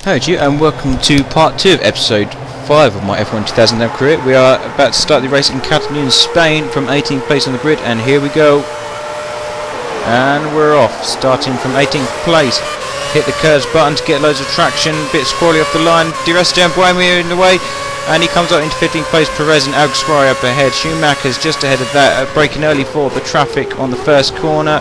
Hello to you and welcome to part 2 of episode 5 of my F1 2000 career. We are about to start the race in Catalunya, Spain from 18th place on the grid, and here we go. And we're off, starting from 18th place. Hit the curves button to get loads of traction, bit squirrely off the line. DRS and Buemi in the way, and he comes up into 15th place. Perez and Alguersuari up ahead. Schumacher's just ahead of that, braking early for the traffic on the first corner.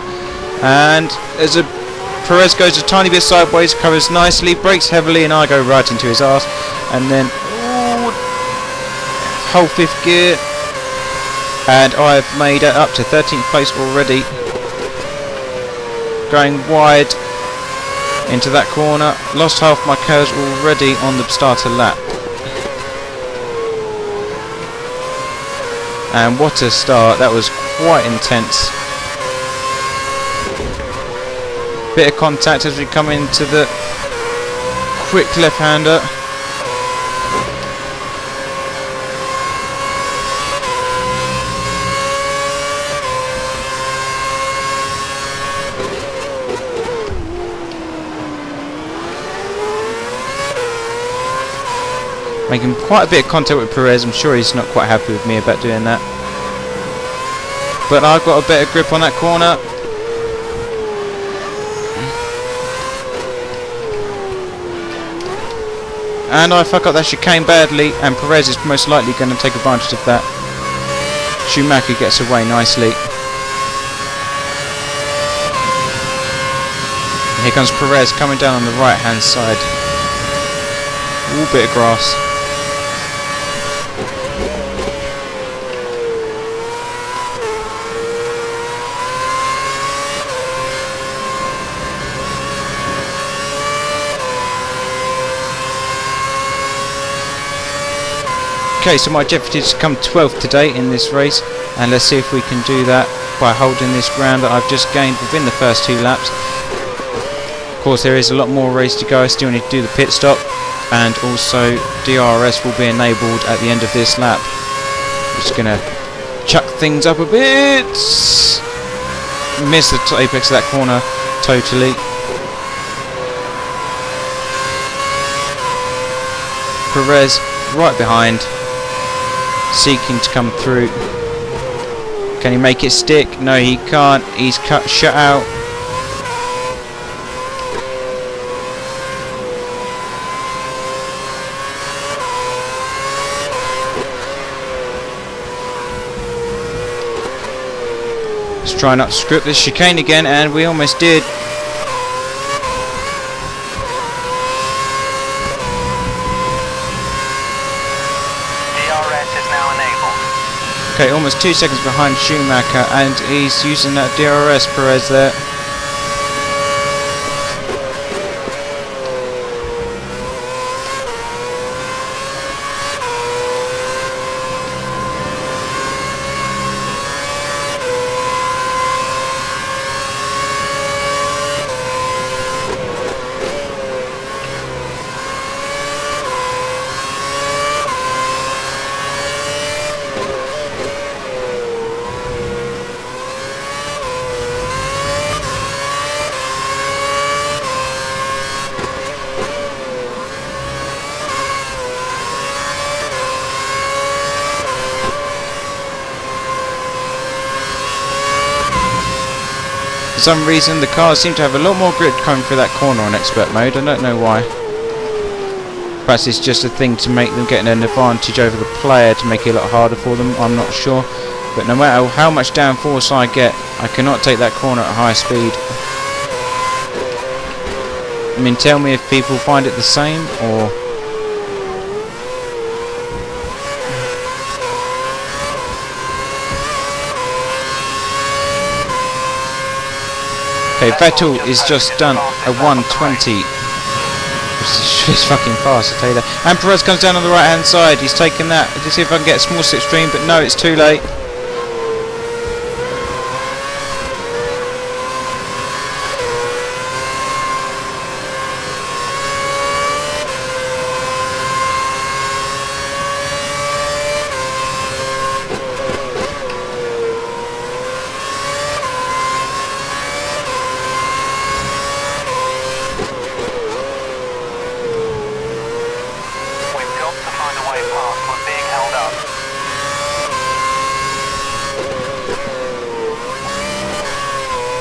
And there's a Perez goes a tiny bit sideways, covers nicely, brakes heavily, and I go right into his arse. And then whole fifth gear, and I've made it up to 13th place already. Going wide into that corner, lost half my curves already on the starter lap. And what a start, that was quite intense. Bit of contact as we come into the quick left-hander. Making quite a bit of contact with Perez. I'm sure he's not quite happy with me about doing that. But I've got a better grip on that corner. And I fuck up that chicane badly, and Perez is most likely going to take advantage of that. Schumacher gets away nicely. And here comes Perez coming down on the right hand side. All bit of grass. Okay, so my objective is to come 12th today in this race, and let's see if we can do that by holding this ground that I've just gained within the first 2 laps. Of course, there is a lot more race to go. I still need to do the pit stop, and also DRS will be enabled at the end of this lap. I'm just going to chuck things up a bit. Missed the apex of that corner totally. Perez right behind, seeking to come through. Can he make it stick? No, he can't. He's shut out. Let's try not to script this chicane again, and we almost did. Okay, almost 2 seconds behind Schumacher, and he's using that DRS, Perez there. For some reason the cars seem to have a lot more grip coming through that corner on expert mode. I don't know why. Perhaps it's just a thing to make them get an advantage over the player, to make it a lot harder for them. I'm not sure. But no matter how much downforce I get, I cannot take that corner at high speed. I mean, tell me if people find it the same, or... Okay, Vettel is just done a 120. It's fucking fast, I tell you that. And Perez comes down on the right hand side. He's taken that. Let's see if I can get a small slipstream, but no, it's too late.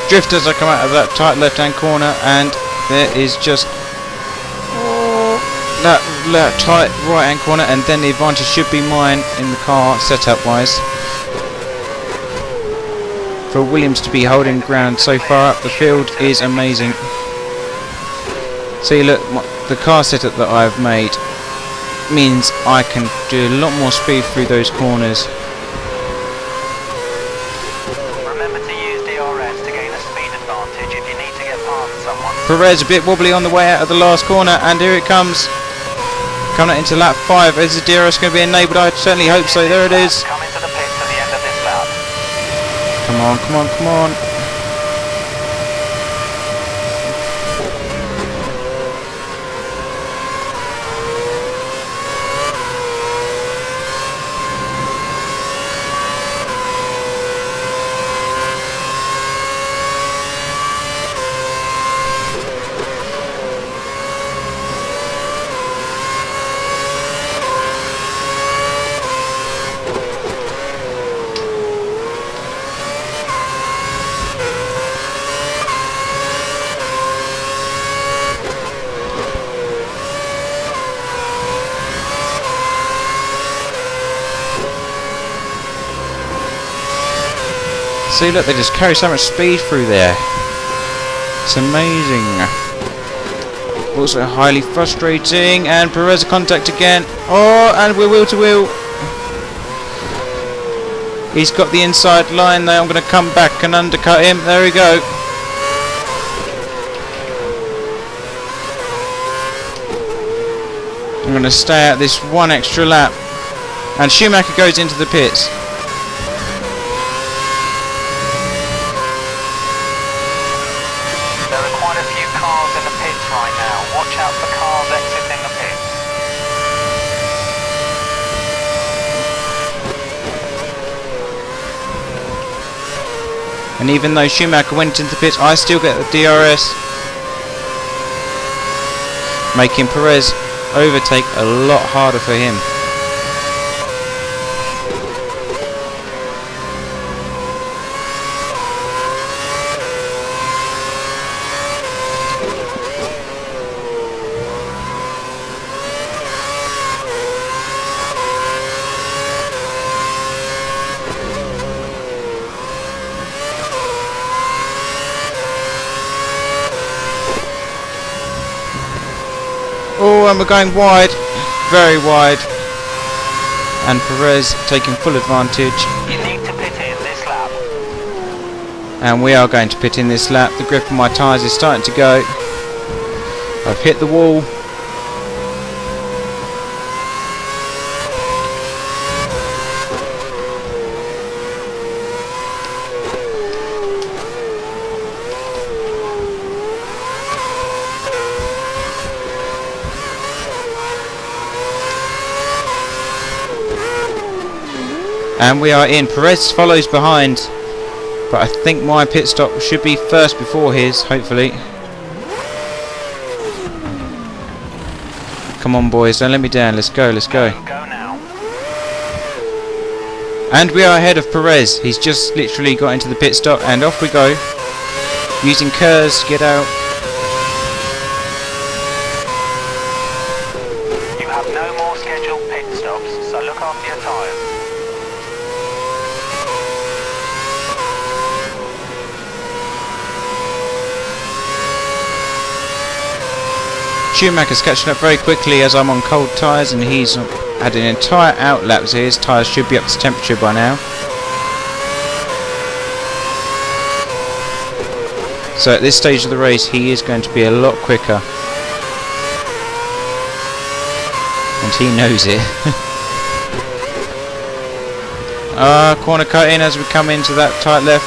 drift as I come out of that tight left-hand corner, and there is just that tight right-hand corner, and then the advantage should be mine in the car setup-wise. For Williams to be holding ground so far up the field is amazing. See, look, the car setup that I've made means I can do a lot more speed through those corners. Remember to use DRS to gain a speed advantage if you need to get past someone. Perez a bit wobbly on the way out of the last corner, and here it comes. Coming into lap 5. Is the DRS going to be enabled? I certainly hope so. There it is. Come into the pits at the end of this lap. Come on, come on, come on. See, look, they just carry so much speed through there. It's amazing. Also highly frustrating, and Perez contact again. Oh, and we're wheel to wheel. He's got the inside line there. I'm going to come back and undercut him. There we go. I'm going to stay out this one extra lap. And Schumacher goes into the pits. Right now, watch out for cars exiting the pits. And even though Schumacher went into the pits, I still get the DRS, making Perez overtake a lot harder for him. Oh, and we're going wide, very wide, and Perez taking full advantage. You need to pit in this lap. And we are going to pit in this lap. The grip on my tyres is starting to go. I've hit the wall. And we are in. Perez follows behind, but I think my pit stop should be first before his, hopefully. Come on, boys, don't let me down. Let's go, let's go. Go now. And we are ahead of Perez. He's just literally got into the pit stop, and off we go. Using curves to get out. You have no more scheduled pit stops, so look after your tyres. Schumacher's catching up very quickly as I'm on cold tyres, and he's had an entire outlap, so his tyres should be up to temperature by now. So at this stage of the race he is going to be a lot quicker, and he knows it. Corner cut in as we come into that tight left.